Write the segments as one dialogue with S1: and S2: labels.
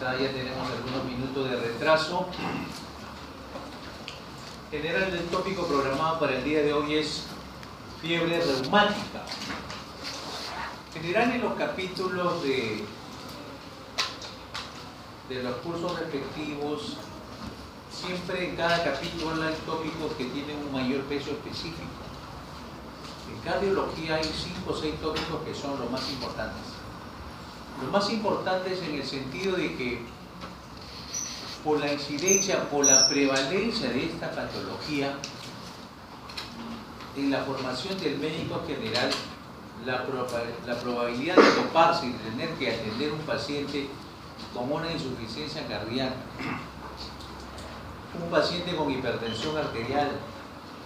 S1: Ya tenemos algunos minutos de retraso. En general, el tópico programado para el día de hoy es fiebre reumática. En general, en los capítulos de los cursos respectivos, siempre en cada capítulo hay tópicos que tienen un mayor peso específico. En cardiología hay 5 o 6 tópicos que son los más importantes. Los más importantes en el sentido de que por la incidencia, por la prevalencia de esta patología, en la formación del médico general, la probabilidad de toparse y tener que atender un paciente con una insuficiencia cardíaca, un paciente con hipertensión arterial,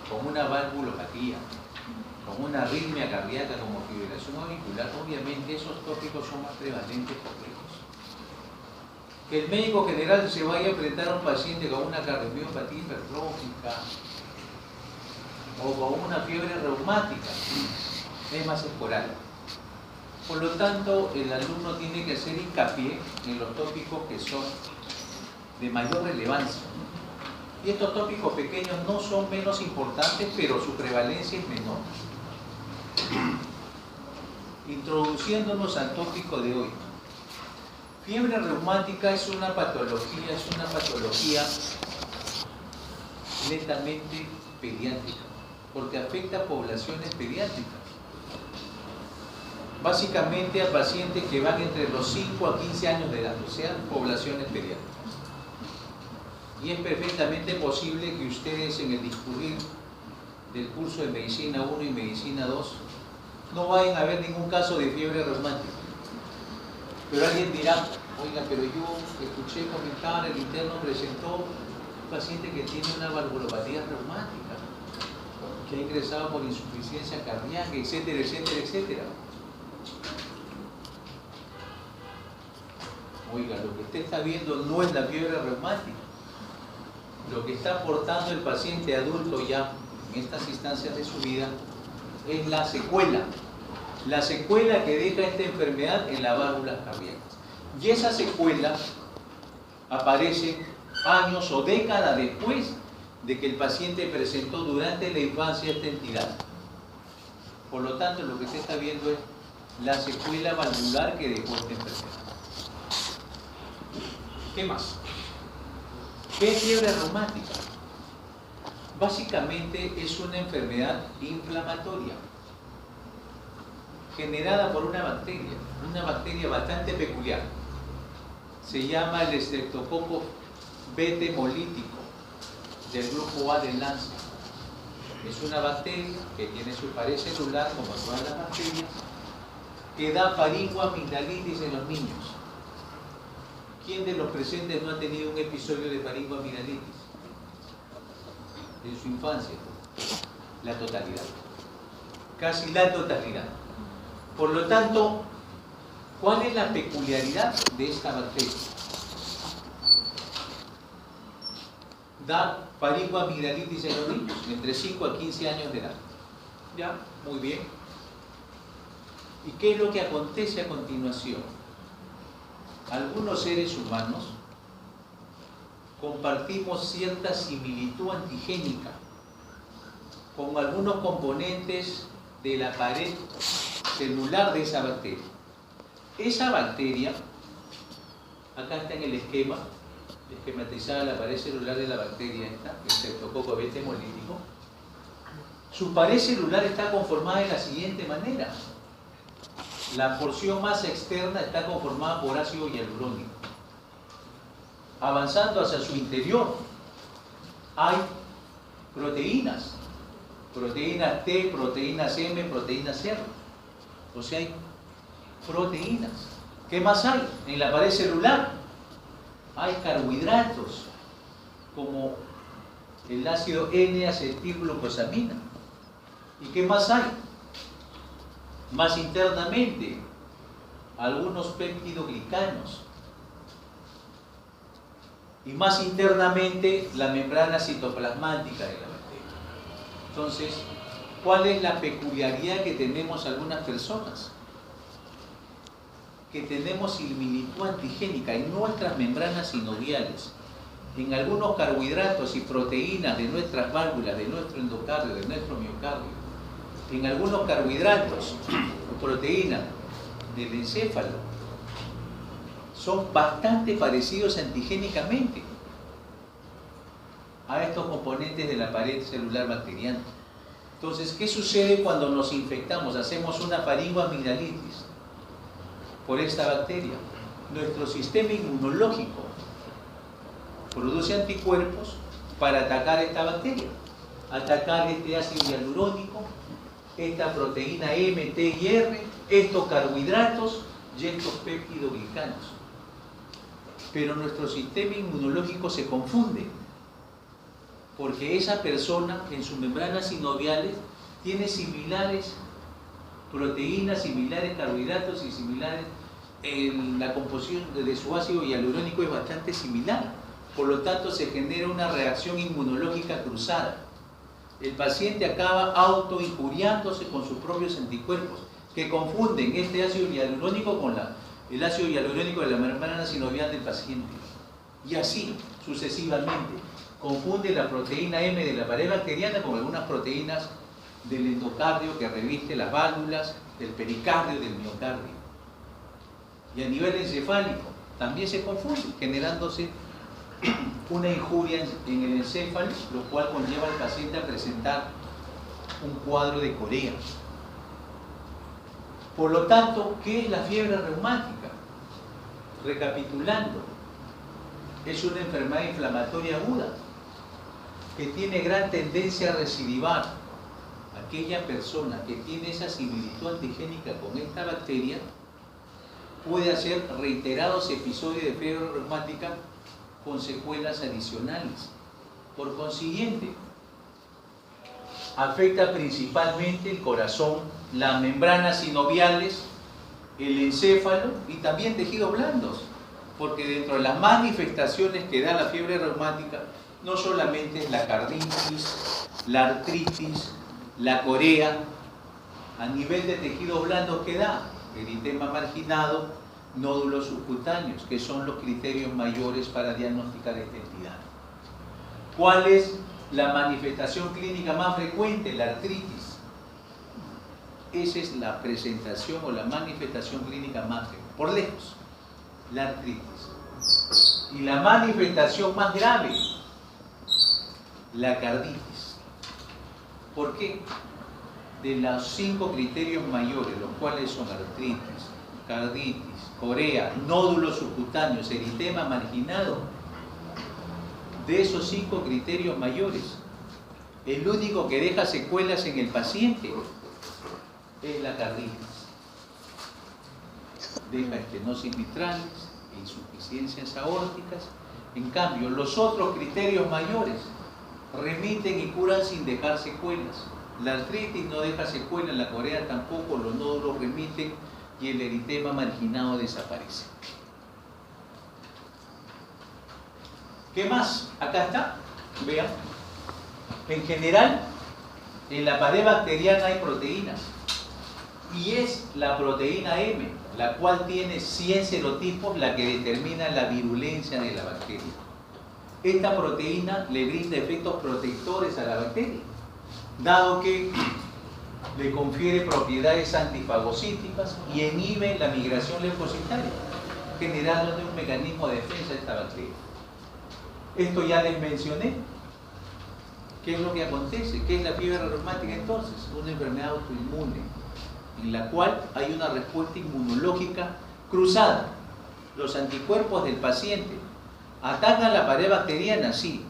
S1: con una valvulopatía, con una arritmia cardíaca como fibrilación auricular, obviamente esos tópicos son más prevalentes por lejos. Que el médico general se vaya a enfrentar a un paciente con una cardiomiopatía hipertrófica o con una fiebre reumática es más esporádico. Por lo tanto, el alumno tiene que hacer hincapié en los tópicos que son de mayor relevancia. Y estos tópicos pequeños no son menos importantes, pero su prevalencia es menor. Introduciéndonos al tópico de hoy. Fiebre reumática es una patología netamente pediátrica, porque afecta a poblaciones pediátricas. Básicamente a pacientes que van entre los 5 a 15 años de edad, o sea, poblaciones pediátricas. Y es perfectamente posible que ustedes en el discurrir del curso de Medicina 1 y Medicina 2 no vayan a ver ningún caso de fiebre reumática. Pero alguien dirá, oiga, pero yo escuché comentar, el interno presentó un paciente que tiene una valvulopatía reumática, que ha ingresado por insuficiencia cardíaca, etcétera, etcétera, etcétera. Oiga, lo que usted está viendo no es la fiebre reumática. Lo que está aportando el paciente adulto ya en estas instancias de su vida es la secuela que deja esta enfermedad en las válvulas cardíacas. Y esa secuela aparece años o décadas después de que el paciente presentó durante la infancia esta entidad. Por lo tanto, lo que usted está viendo es la secuela valvular que dejó esta enfermedad. ¿Qué más? ¿Qué es fiebre reumática? Básicamente es una enfermedad inflamatoria generada por una bacteria bastante peculiar. Se llama el Streptococcus beta hemolítico del grupo A del Lancia. Es una bacteria que tiene su pared celular, como todas las bacterias, que da faringoamigdalitis en los niños. ¿Quién de los presentes no ha tenido un episodio de faringoamigdalitis? En su infancia, la totalidad, casi la totalidad. Por lo tanto, ¿cuál es la peculiaridad de esta bacteria? Da faringoamigdalitis en los niños, entre 5 a 15 años de edad. ¿Ya? Muy bien. ¿Y qué es lo que acontece a continuación? Algunos seres humanos compartimos cierta similitud antigénica con algunos componentes de la pared celular de esa bacteria. Esa bacteria, acá está en el esquema, esquematizada la pared celular de la bacteria esta, el Streptococcus beta hemolítico. Su pared celular está conformada de la siguiente manera. La porción más externa está conformada por ácido hialurónico. Avanzando hacia su interior hay proteínas. Proteínas T, proteínas M, proteínas R. O sea, hay proteínas. ¿Qué más hay en la pared celular? Hay carbohidratos, como el ácido N-acetilglucosamina. ¿Y qué más hay? Más internamente, algunos péptidoglicanos. Y más internamente, la membrana citoplasmática de la bacteria. Entonces, ¿cuál es la peculiaridad que tenemos algunas personas? que tenemos similitud antigénica en nuestras membranas sinoviales, en algunos carbohidratos y proteínas de nuestras válvulas, de nuestro endocardio, de nuestro miocardio, en algunos carbohidratos o proteínas del encéfalo, son bastante parecidos antigénicamente a estos componentes de la pared celular bacteriana. Entonces, ¿qué sucede cuando nos infectamos? Hacemos una faringoamigdalitis por esta bacteria. Nuestro sistema inmunológico produce anticuerpos para atacar esta bacteria, atacar este ácido hialurónico, esta proteína M, T y R, estos carbohidratos y estos peptidoglicanos. Pero nuestro sistema inmunológico se confunde, porque esa persona en sus membranas sinoviales tiene similares proteínas, similares carbohidratos y similares, la composición de su ácido hialurónico es bastante similar. Por lo tanto, se genera una reacción inmunológica cruzada. El paciente acaba autoinjuriándose con sus propios anticuerpos, que confunden este ácido hialurónico con el ácido hialurónico de la membrana sinovial del paciente. Y así, sucesivamente, confunde la proteína M de la pared bacteriana con algunas proteínas del endocardio que reviste las válvulas, del pericardio, del miocardio. Y a nivel encefálico también se confunde, generándose una injuria en el encéfalo, lo cual conlleva al paciente a presentar un cuadro de corea. Por lo tanto, ¿qué es la fiebre reumática? Recapitulando, es una enfermedad inflamatoria aguda que tiene gran tendencia a recidivar. Aquella persona que tiene esa similitud antigénica con esta bacteria puede hacer reiterados episodios de fiebre reumática con secuelas adicionales. Por consiguiente, afecta principalmente el corazón, las membranas sinoviales, el encéfalo y también tejidos blandos, porque dentro de las manifestaciones que da la fiebre reumática no solamente es la carditis, la artritis, la corea, a nivel de tejidos blandos que da eritema marginado, nódulos subcutáneos, que son los criterios mayores para diagnosticar esta entidad. ¿Cuál es la manifestación clínica más frecuente? La artritis. Esa es la presentación o la manifestación clínica más frecuente, por lejos, la artritis. Y la manifestación más grave, la carditis. ¿Por qué? De los 5 criterios mayores, los cuales son artritis, carditis, corea, nódulos subcutáneos, eritema marginado, de esos 5 criterios mayores, el único que deja secuelas en el paciente es la carditis. Deja estenosis mitrales, insuficiencias aórticas. En cambio, los otros criterios mayores remiten y curan sin dejar secuelas. La artritis no deja secuelas, la corea tampoco, los nódulos remiten y el eritema marginado desaparece. ¿Qué más? Acá está, vean. En general, en la pared bacteriana hay proteínas y es la proteína M, la cual tiene 100 serotipos, la que determina la virulencia de la bacteria. Esta proteína le brinda efectos protectores a la bacteria, dado que le confiere propiedades antifagocíticas y inhibe la migración leucocitaria, generando un mecanismo de defensa de esta bacteria. Esto ya les mencioné. ¿Qué es lo que acontece? ¿Qué es la fiebre reumática entonces? Una enfermedad autoinmune, en la cual hay una respuesta inmunológica cruzada. Los anticuerpos del paciente atacan la pared bacteriana, sí,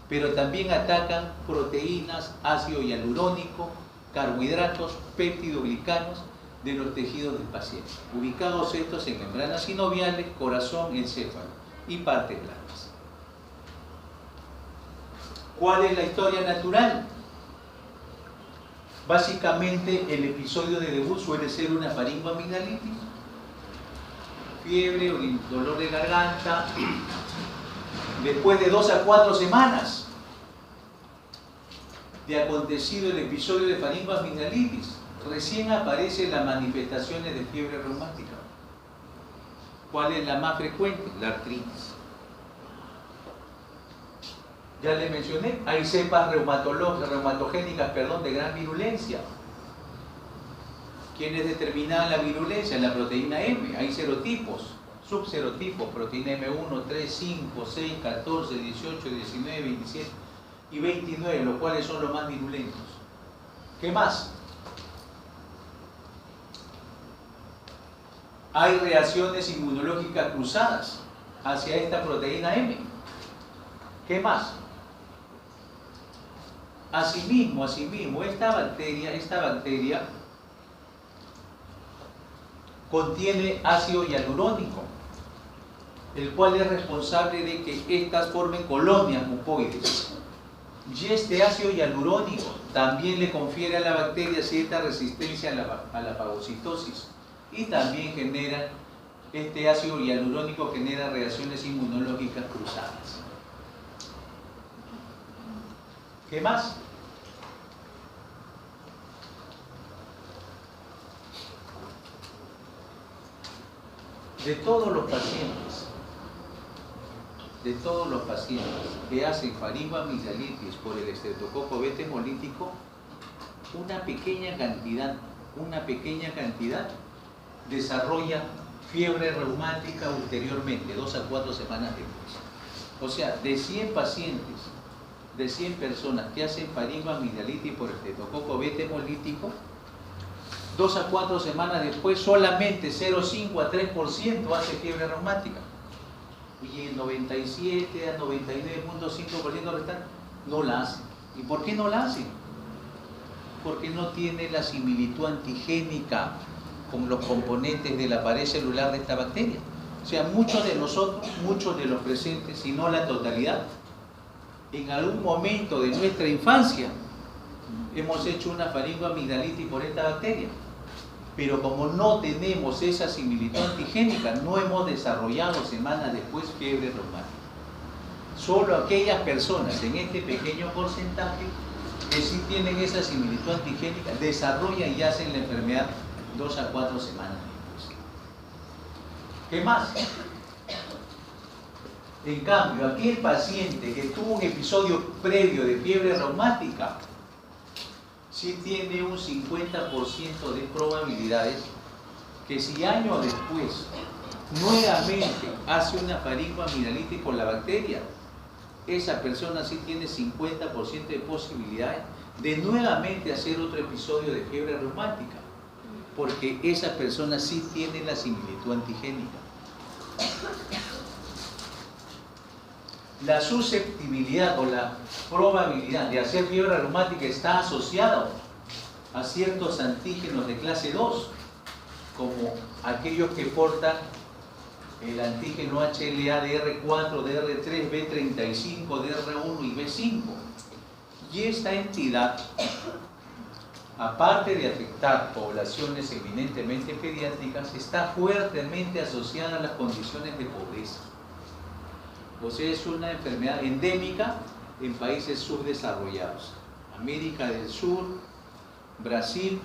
S1: pero también atacan proteínas, ácido hialurónico, carbohidratos, peptidoglicanos de los tejidos del paciente, ubicados estos en membranas sinoviales, corazón, encéfalo y partes blandas. ¿Cuál es la historia natural? Básicamente el episodio de debut suele ser una faringoamigdalitis, fiebre o dolor de garganta. Después de 2 a 4 semanas de acontecido el episodio de faringoamigdalitis, recién aparecen las manifestaciones de fiebre reumática. ¿Cuál es la más frecuente? La artritis. Ya le mencioné, hay cepas reumatogénicas, de gran virulencia. ¿Quiénes determinan la virulencia? La proteína M. Hay serotipos, subserotipos, proteína M1, 3, 5, 6, 14, 18, 19, 27 y 29, los cuales son los más virulentos. ¿Qué más? Hay reacciones inmunológicas cruzadas hacia esta proteína M. ¿Qué más? Asimismo, esta bacteria contiene ácido hialurónico, el cual es responsable de que éstas formen colonias mucoides. Y este ácido hialurónico también le confiere a la bacteria cierta resistencia a la fagocitosis y también genera, este ácido hialurónico genera reacciones inmunológicas cruzadas. ¿Qué más? De todos los pacientes que hacen faringoamigdalitis por el estreptococo beta hemolítico, una pequeña cantidad desarrolla fiebre reumática ulteriormente, 2 a 4 semanas después. O sea, de 100 pacientes, de 100 personas que hacen faringoamigdalitis por el estreptococo beta hemolítico, 2 a 4 semanas después solamente 0,5 a 3% hace fiebre reumática. Y el 97 a 99,5% restante no la hacen. ¿Y por qué no la hacen? Porque no tiene la similitud antigénica con los componentes de la pared celular de esta bacteria. O sea, muchos de nosotros, muchos de los presentes, si no la totalidad, en algún momento de nuestra infancia hemos hecho una faringoamigdalitis por esta bacteria. Pero como no tenemos esa similitud antigénica, no hemos desarrollado semanas después fiebre reumática. Solo aquellas personas en este pequeño porcentaje que sí tienen esa similitud antigénica desarrollan y hacen la enfermedad 2 a 4 semanas después. ¿Qué más? En cambio, aquel paciente que tuvo un episodio previo de fiebre reumática sí tiene un 50% de probabilidades que si años después nuevamente hace una faringoamigdalitis con la bacteria, esa persona sí tiene 50% de posibilidades de nuevamente hacer otro episodio de fiebre reumática, porque esa persona sí tiene la similitud antigénica. La susceptibilidad o la probabilidad de hacer fiebre reumática está asociada a ciertos antígenos de clase 2, como aquellos que portan el antígeno HLA DR4, DR3, B35, DR1 y B5. Y esta entidad, aparte de afectar poblaciones eminentemente pediátricas, está fuertemente asociada a las condiciones de pobreza. O sea, es una enfermedad endémica en países subdesarrollados. América del Sur, Brasil,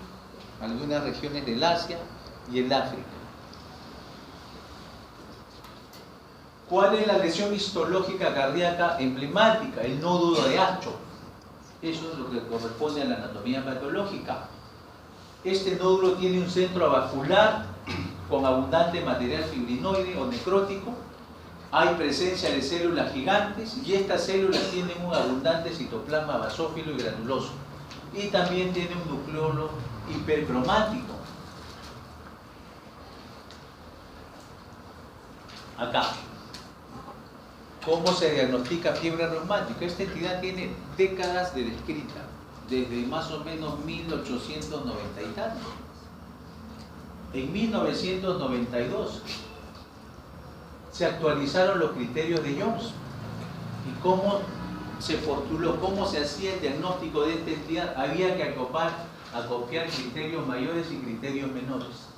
S1: algunas regiones del Asia y el África. ¿Cuál es la lesión histológica cardíaca emblemática? El nódulo de Acho. Eso es lo que corresponde a la anatomía patológica. Este nódulo tiene un centro avascular con abundante material fibrinoide o necrótico. Hay presencia de células gigantes y estas células tienen un abundante citoplasma basófilo y granuloso. Y también tiene un nucleolo hipercromático. Acá. ¿Cómo se diagnostica fiebre reumática? Esta entidad tiene décadas de descrita, desde más o menos 1890 y tanto. En 1992 se actualizaron los criterios de Jones y cómo se postuló, cómo se hacía el diagnóstico de esta entidad. Había que acopiar criterios mayores y criterios menores.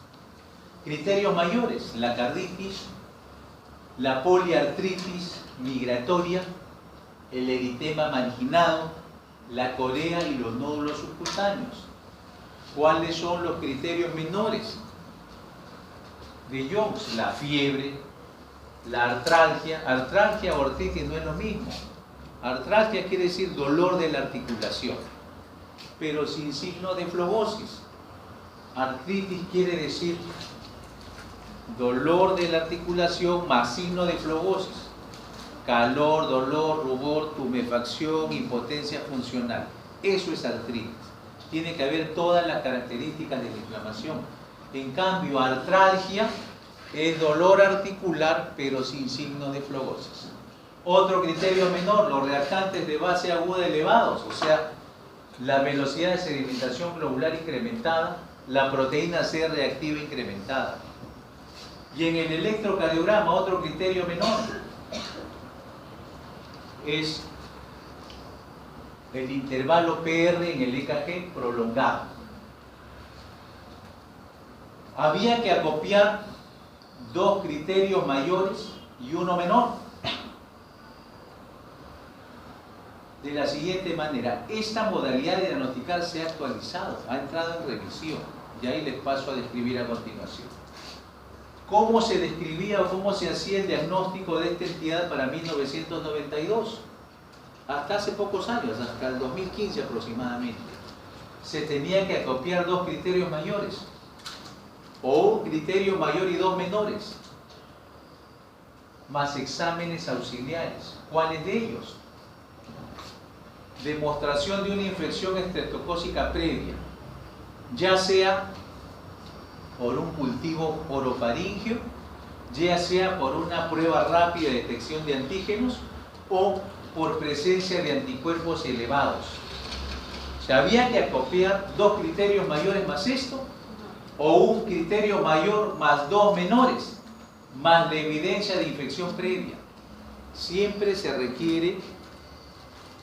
S1: Criterios mayores: la carditis, la poliartritis migratoria, el eritema marginado, la corea y los nódulos subcutáneos. ¿Cuáles son los criterios menores? de Jones, la fiebre, la artralgia. Artralgia o artritis no es lo mismo. Artralgia quiere decir dolor de la articulación, pero sin signo de flebosis. Artritis quiere decir dolor de la articulación más signo de flebosis. Calor, dolor, rubor, tumefacción, impotencia funcional. Eso es artritis. Tiene que haber todas las características de la inflamación. En cambio, artralgia es dolor articular, pero sin signo de flebosis. Otro criterio menor, los reactantes de base aguda elevados, o sea, la velocidad de sedimentación globular incrementada, la proteína C reactiva incrementada. Y en el electrocardiograma, otro criterio menor es el intervalo PR en el EKG prolongado. Había que acopiar dos criterios mayores y uno menor. De la siguiente manera, esta modalidad de diagnosticar se ha actualizado, ha entrado en revisión, y ahí les paso a describir a continuación. ¿Cómo se describía o cómo se hacía el diagnóstico de esta entidad para 1992? Hasta hace pocos años, hasta el 2015 aproximadamente, se tenía que acopiar dos criterios mayores, o un criterio mayor y dos menores, más exámenes auxiliares. ¿Cuáles de ellos? Demostración de una infección estreptocócica previa, ya sea por un cultivo orofaringio, ya sea por una prueba rápida de detección de antígenos o por presencia de anticuerpos elevados. O sea, había que acopiar dos criterios mayores más esto, o un criterio mayor más dos menores, más la evidencia de infección previa. Siempre se requiere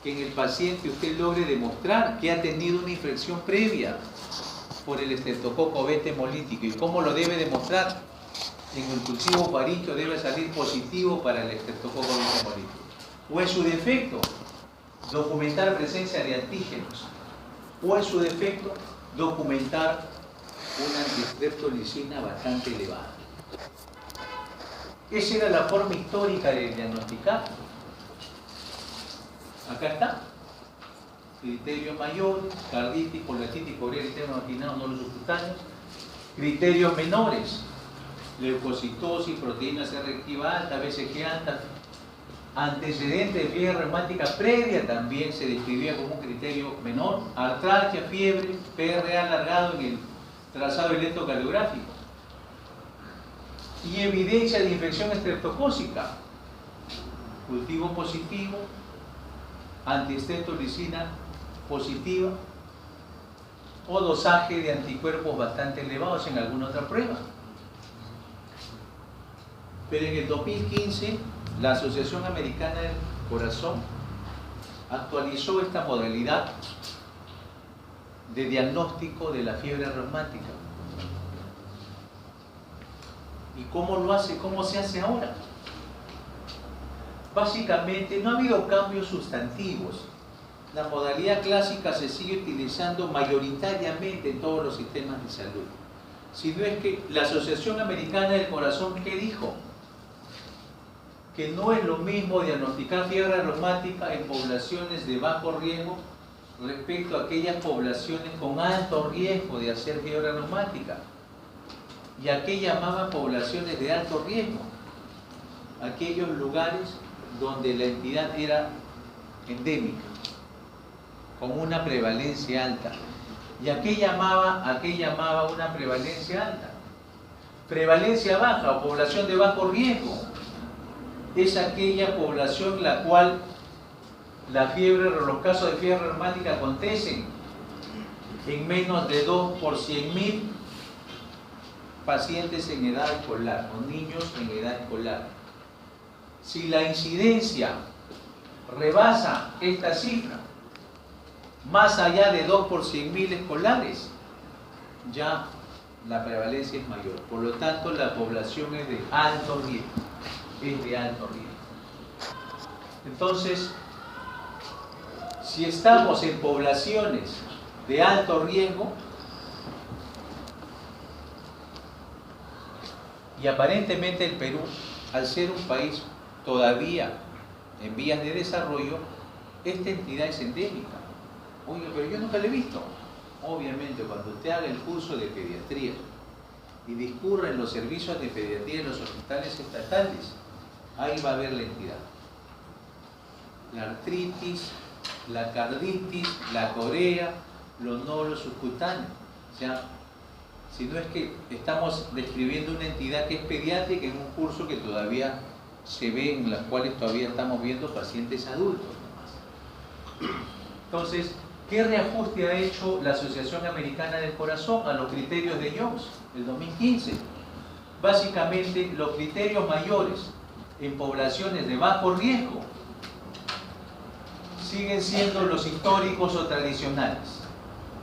S1: que en el paciente usted logre demostrar que ha tenido una infección previa por el estreptococo beta hemolítico. ¿Y cómo lo debe demostrar? En el cultivo faríngeo debe salir positivo para el estreptococo beta hemolítico. O en su defecto, documentar presencia de antígenos. O en su defecto, documentar una antistreptolicina bastante elevada. Esa era la forma histórica de diagnosticar. Acá está. Criterios mayores, carditis, poliotitis, corea, sistema vaginal, nódulos subcutáneos. Criterios menores, leucocitosis, proteína C reactiva alta, BCG alta. Antecedente de fiebre reumática previa también se describía como un criterio menor. Artralgia, fiebre, PRA alargado en el trazado electrocardiográfico. Y evidencia de infección estreptocócica. Cultivo positivo, antistreptolicina positiva o dosaje de anticuerpos bastante elevados en alguna otra prueba. Pero en el 2015 la Asociación Americana del Corazón actualizó esta modalidad de diagnóstico de la fiebre reumática. ¿Y cómo lo hace? ¿Cómo se hace ahora? Básicamente no ha habido cambios sustantivos. La modalidad clásica se sigue utilizando mayoritariamente en todos los sistemas de salud. Si no es que la Asociación Americana del Corazón, ¿qué dijo? Que no es lo mismo diagnosticar fiebre reumática en poblaciones de bajo riesgo respecto a aquellas poblaciones con alto riesgo de hacer fiebre reumática. ¿Y a qué llamaban poblaciones de alto riesgo? Aquellos lugares donde la entidad era endémica, con una prevalencia alta. ¿Y a qué llamaba una prevalencia alta? Prevalencia baja o población de bajo riesgo es aquella población en la cual los casos de fiebre reumática acontecen en menos de 2 por 100.000 pacientes en edad escolar o niños en edad escolar. Si la incidencia rebasa esta cifra, más allá de 2 por 100.000 escolares, ya la prevalencia es mayor. Por lo tanto, la población es de alto riesgo. Es de alto riesgo. Entonces, si estamos en poblaciones de alto riesgo, Y aparentemente el Perú, al ser un país todavía en vías de desarrollo, esta entidad es endémica. Oiga, pero yo nunca la he visto. Obviamente, cuando usted haga el curso de pediatría y discurra en los servicios de pediatría en los hospitales estatales, ahí va a ver la entidad. La artritis, la carditis, la corea, los nódulos subcutáneos. O sea, si no es que estamos describiendo una entidad que es pediátrica en un curso que todavía se ve, en las cuales todavía estamos viendo pacientes adultos nomás. Entonces, ¿qué reajuste ha hecho la Asociación Americana del Corazón a los criterios de Jones del 2015? Básicamente, los criterios mayores en poblaciones de bajo riesgo siguen siendo los históricos o tradicionales.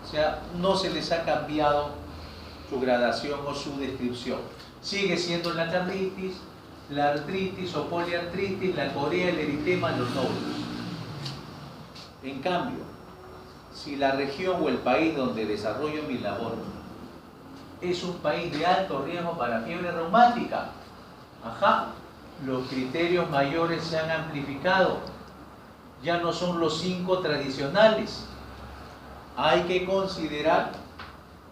S1: O sea, no se les ha cambiado su gradación o su descripción. Sigue siendo la carditis, la artritis o poliartritis, la corea, el eritema, los nódulos. En cambio, si la región o el país donde desarrollo mi labor es un país de alto riesgo para fiebre reumática, los criterios mayores se han amplificado. Ya no son los 5 tradicionales. Hay que considerar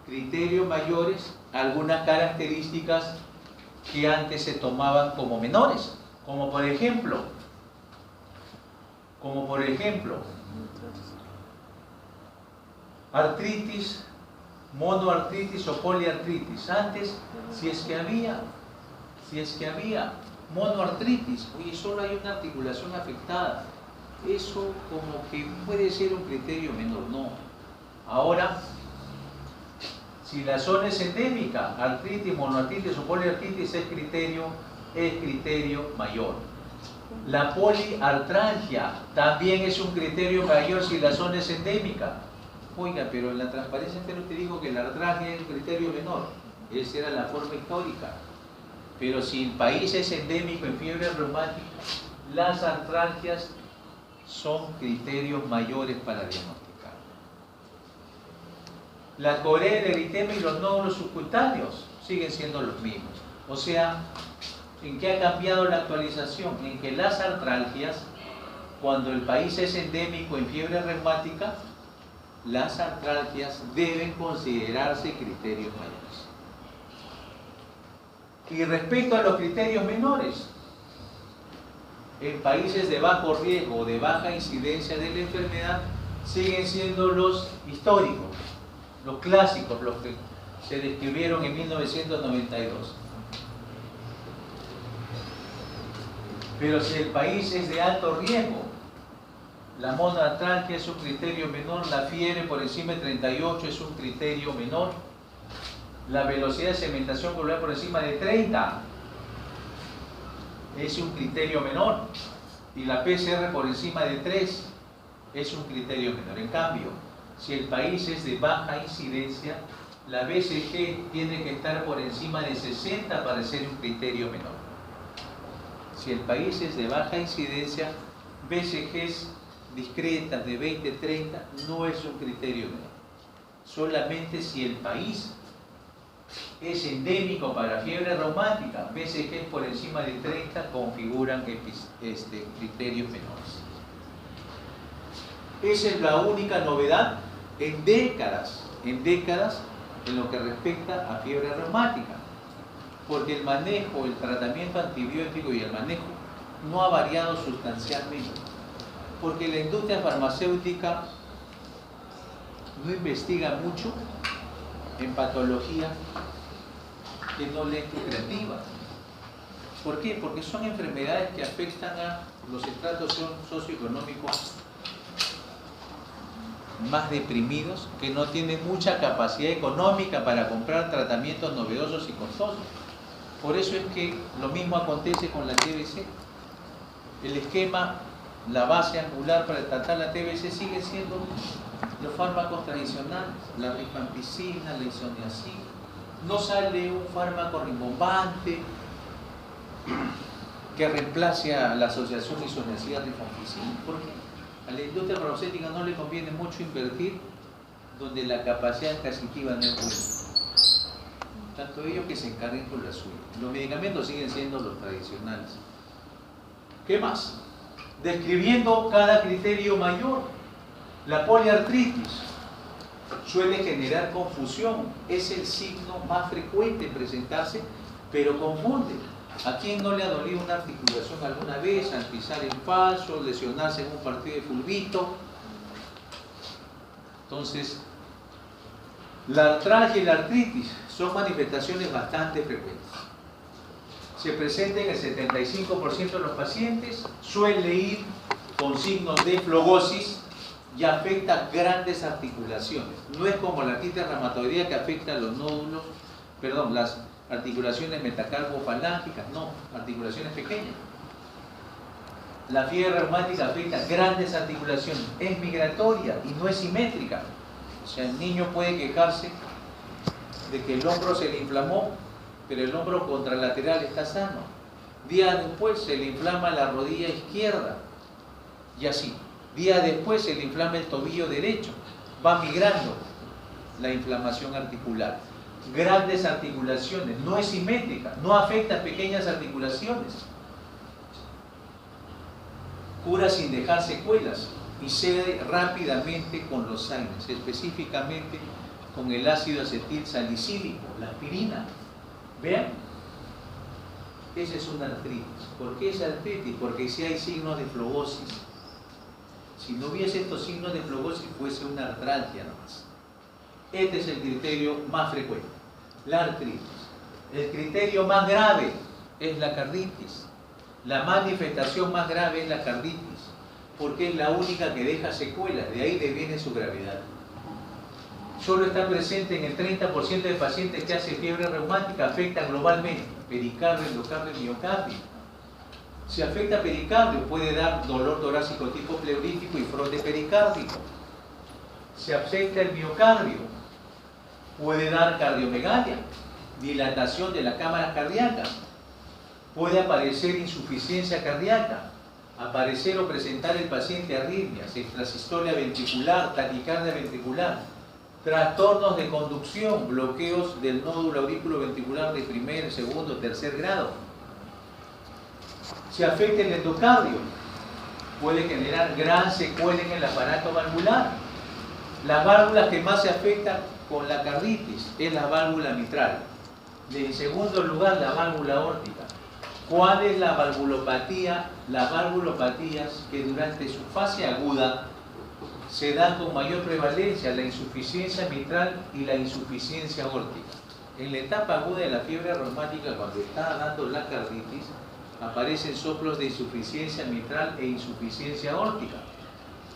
S1: criterios mayores, algunas características que antes se tomaban como menores, como por ejemplo, artritis, monoartritis o poliartritis. Antes, si es que había monoartritis, oye, solo hay una articulación afectada, eso como que puede ser un criterio menor. No. Ahora, si la zona es endémica, artritis, monoartritis o poliartritis, es criterio mayor. La poliartralgia también es un criterio mayor si la zona es endémica. Oiga, pero en la transparencia entero te digo que la artralgia es un criterio menor. Esa era la forma histórica. Pero si el país es endémico en fiebre reumática, las artralgias son criterios mayores para diagnosticar. La corea, el eritema y los nódulos subcutáneos siguen siendo los mismos. O sea, ¿en qué ha cambiado la actualización? En que las artralgias, cuando el país es endémico en fiebre reumática, las artralgias deben considerarse criterios mayores. Y respecto a los criterios menores, en países de bajo riesgo o de baja incidencia de la enfermedad, siguen siendo los históricos, los clásicos, los que se describieron en 1992. Pero si el país es de alto riesgo, la monoartralgia es un criterio menor, la fiebre por encima de 38 es un criterio menor, la velocidad de sedimentación globular por encima de 30 es un criterio menor, y la PCR por encima de 3 es un criterio menor. En cambio, si el país es de baja incidencia, la BCG tiene que estar por encima de 60 para ser un criterio menor. Si el país es de baja incidencia, BCGs discretas de 20-30 no es un criterio menor. Solamente si el país es endémico para fiebre reumática, BCGs por encima de 30 configuran criterios menores. Esa es la única novedad en décadas en lo que respecta a fiebre reumática, porque el manejo, el tratamiento antibiótico y el manejo no ha variado sustancialmente, porque la industria farmacéutica no investiga mucho en patología que no le es lucrativa. ¿Por qué? Porque son enfermedades que afectan a los estratos socioeconómicos más deprimidos, que no tienen mucha capacidad económica para comprar tratamientos novedosos y costosos. Por eso es que lo mismo acontece con la TBC. El esquema, la base angular para tratar la TBC sigue siendo los fármacos tradicionales, la rifampicina, la isoniazid. No sale un fármaco rimbombante que reemplace a la asociación isoniazid-rifampicina. ¿Por qué? A la industria farmacéutica no le conviene mucho invertir donde la capacidad adquisitiva no es buena. Tanto ellos que se encarguen con la suya. Los medicamentos siguen siendo los tradicionales. ¿Qué más? Describiendo cada criterio mayor. La poliartritis suele generar confusión. Es el signo más frecuente en presentarse, pero confunde. ¿A quién no le ha dolido una articulación alguna vez al pisar en falso, lesionarse en un partido de fulbito? Entonces, la artralgia y la artritis son manifestaciones bastante frecuentes. Se presenta en el 75% de los pacientes, suele ir con signos de flogosis y afecta grandes articulaciones. No es como la artritis reumatoidea que afecta a los nódulos, perdón, las articulaciones metacarpofalángicas, no, articulaciones pequeñas. La fiebre reumática afecta grandes articulaciones, es migratoria y no es simétrica. O sea, el niño puede quejarse de que el hombro se le inflamó, pero el hombro contralateral está sano. Días después se le inflama la rodilla izquierda y así. Días después se le inflama el tobillo derecho. Va migrando la inflamación articular. Grandes articulaciones, no es simétrica, no afecta a pequeñas articulaciones. Cura sin dejar secuelas y cede rápidamente con los AINES, específicamente con el ácido acetil salicílico, la aspirina. Vean, esa es una artritis. ¿Por qué es artritis? Porque si hay signos de flogosis. Si no hubiese estos signos de flogosis, fuese una artralgia nomás. Este es el criterio más frecuente, la artritis. El criterio más grave es la carditis. La manifestación más grave es la carditis, porque es la única que deja secuelas, de ahí deviene su gravedad. Solo está presente en el 30% de pacientes que hace fiebre reumática, afecta globalmente, pericardio, endocardio y miocardio. Si afecta pericardio, puede dar dolor torácico tipo pleurítico y frote pericárdico. Si afecta el miocardio, puede dar cardiomegalia, dilatación de las cámaras cardíacas. Puede aparecer insuficiencia cardíaca, aparecer o presentar el paciente arritmias, extrasistolia ventricular, taquicardia ventricular, trastornos de conducción, bloqueos del nódulo auriculoventricular de primer, segundo, tercer grado. Si afecta el endocardio, puede generar gran secuela en el aparato valvular. Las válvulas que más se afectan con la carditis es la válvula mitral. En segundo lugar, la válvula aórtica. ¿Cuál es la valvulopatía? Las valvulopatías que durante su fase aguda se dan con mayor prevalencia, la insuficiencia mitral y la insuficiencia aórtica. En la etapa aguda de la fiebre reumática, cuando está dando la carditis, aparecen soplos de insuficiencia mitral e insuficiencia aórtica.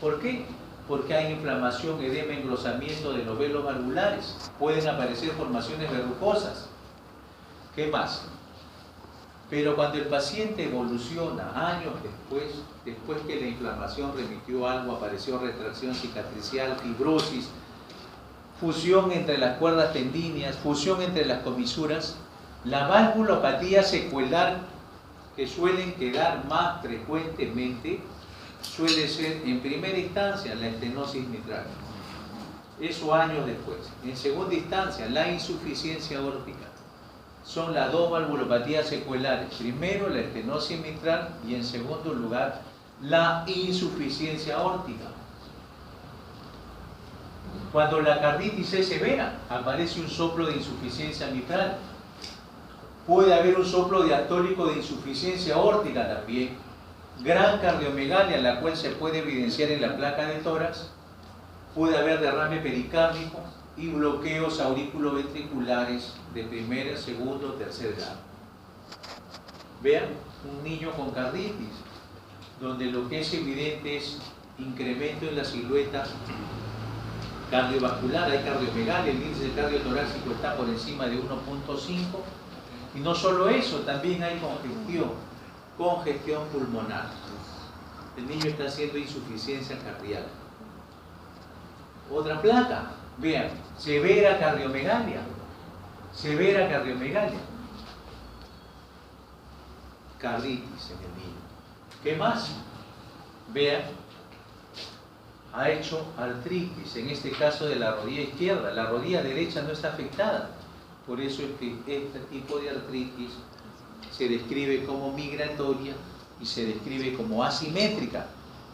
S1: ¿Por qué? Porque hay inflamación, edema, engrosamiento de los velos valvulares. Pueden aparecer formaciones verrucosas. ¿Qué más? Pero cuando el paciente evoluciona años después que la inflamación remitió algo, apareció retracción cicatricial, fibrosis, fusión entre las cuerdas tendíneas, fusión entre las comisuras, la valvulopatía secuelar que suelen quedar más frecuentemente suele ser en primera instancia la estenosis mitral. Eso años después. En segunda instancia, la insuficiencia aórtica. Son las dos valvulopatías secuelares. Primero la estenosis mitral y en segundo lugar la insuficiencia aórtica. Cuando la carditis es severa, aparece un soplo de insuficiencia mitral. Puede haber un soplo diastólico de insuficiencia aórtica también. Gran cardiomegalia, la cual se puede evidenciar en la placa de tórax. Puede haber derrame pericárdico y bloqueos auriculoventriculares de primer, segundo, tercer grado. Vean, un niño con carditis, donde lo que es evidente es incremento en la silueta cardiovascular, hay cardiomegalia, el índice cardiotorácico está por encima de 1.5, y no solo eso, también hay congestión pulmonar. El niño está haciendo insuficiencia cardíaca. Otra placa, vean, severa cardiomegalia. Severa cardiomegalia. Carditis en el niño. ¿Qué más? Vean, ha hecho artritis, en este caso de la rodilla izquierda. La rodilla derecha no está afectada. Por eso es que este tipo de artritis se describe como migratoria y se describe como asimétrica.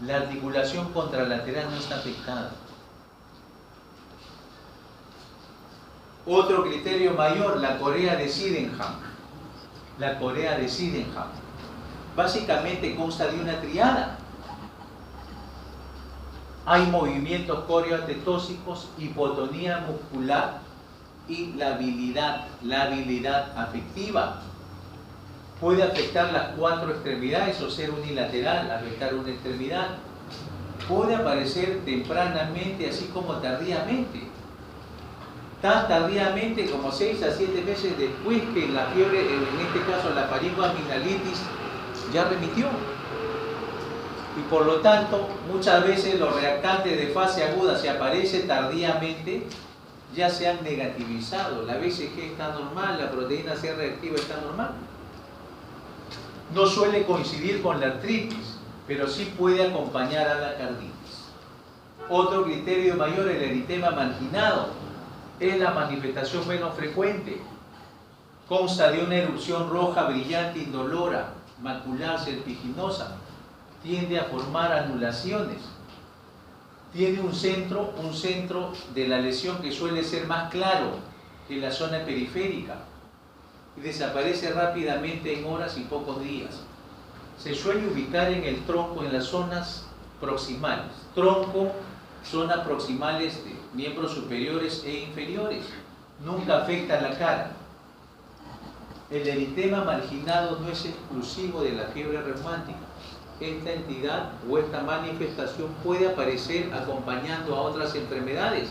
S1: La articulación contralateral no está afectada. Otro criterio mayor, la corea de Sydenham. La corea de Sydenham. Básicamente consta de una triada. Hay movimientos coreoatetóxicos, hipotonía muscular y la habilidad afectiva. Puede afectar las 4 extremidades o ser unilateral, afectar una extremidad. Puede aparecer tempranamente así como tardíamente. Tan tardíamente como 6 a 7 meses después que la fiebre, en este caso la faringoamigdalitis, ya remitió. Y por lo tanto, muchas veces los reactantes de fase aguda, si aparece tardíamente, ya se han negativizado. La BCG está normal, la proteína C reactiva está normal. No suele coincidir con la artritis, pero sí puede acompañar a la carditis. Otro criterio mayor, el eritema marginado, es la manifestación menos frecuente. Consta de una erupción roja brillante, indolora, macular, serpiginosa. Tiende a formar anulaciones. Tiene un centro de la lesión que suele ser más claro que la zona periférica y desaparece rápidamente en horas y pocos días. Se suele ubicar en el tronco, en las zonas proximales. Tronco, zonas proximales de miembros superiores e inferiores. Nunca afecta a la cara. El eritema marginado no es exclusivo de la fiebre reumática. Esta entidad o esta manifestación puede aparecer acompañando a otras enfermedades.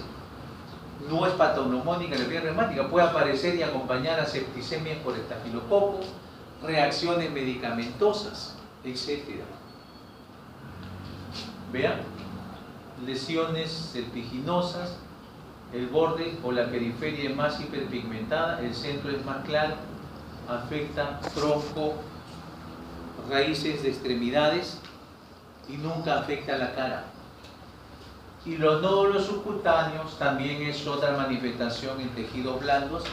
S1: No es patognomónica la fiebre reumática, puede aparecer y acompañar a septicemias por estafilococo, reacciones medicamentosas, etc. Vean, lesiones serpiginosas, el borde o la periferia es más hiperpigmentada, el centro es más claro, afecta tronco, raíces de extremidades y nunca afecta la cara. Y los nódulos subcutáneos también es otra manifestación en tejidos blandos.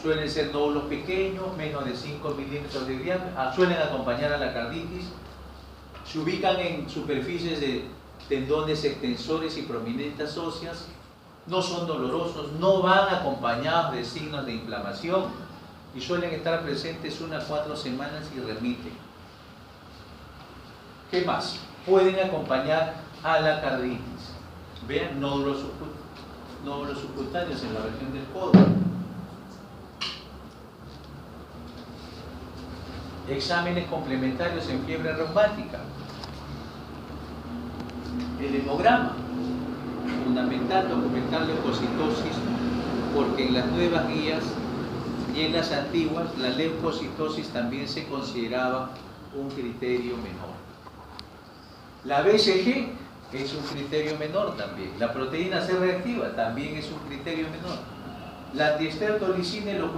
S1: Suelen ser nódulos pequeños, menos de 5 milímetros de diámetro, suelen acompañar a la carditis. Se ubican en superficies de tendones extensores y prominentes óseas. No son dolorosos, no van acompañados de signos de inflamación y suelen estar presentes unas 4 semanas y remiten. ¿Qué más? Pueden acompañar a la carditis. Vean, nódulos subcutáneos en la región del codo. Exámenes complementarios en fiebre reumática. El hemograma. Fundamental documentar leucocitosis, porque en las nuevas guías y en las antiguas la leucocitosis también se consideraba un criterio menor. La BCG es un criterio menor también. La proteína C reactiva también es un criterio menor. La antiestertolicina y los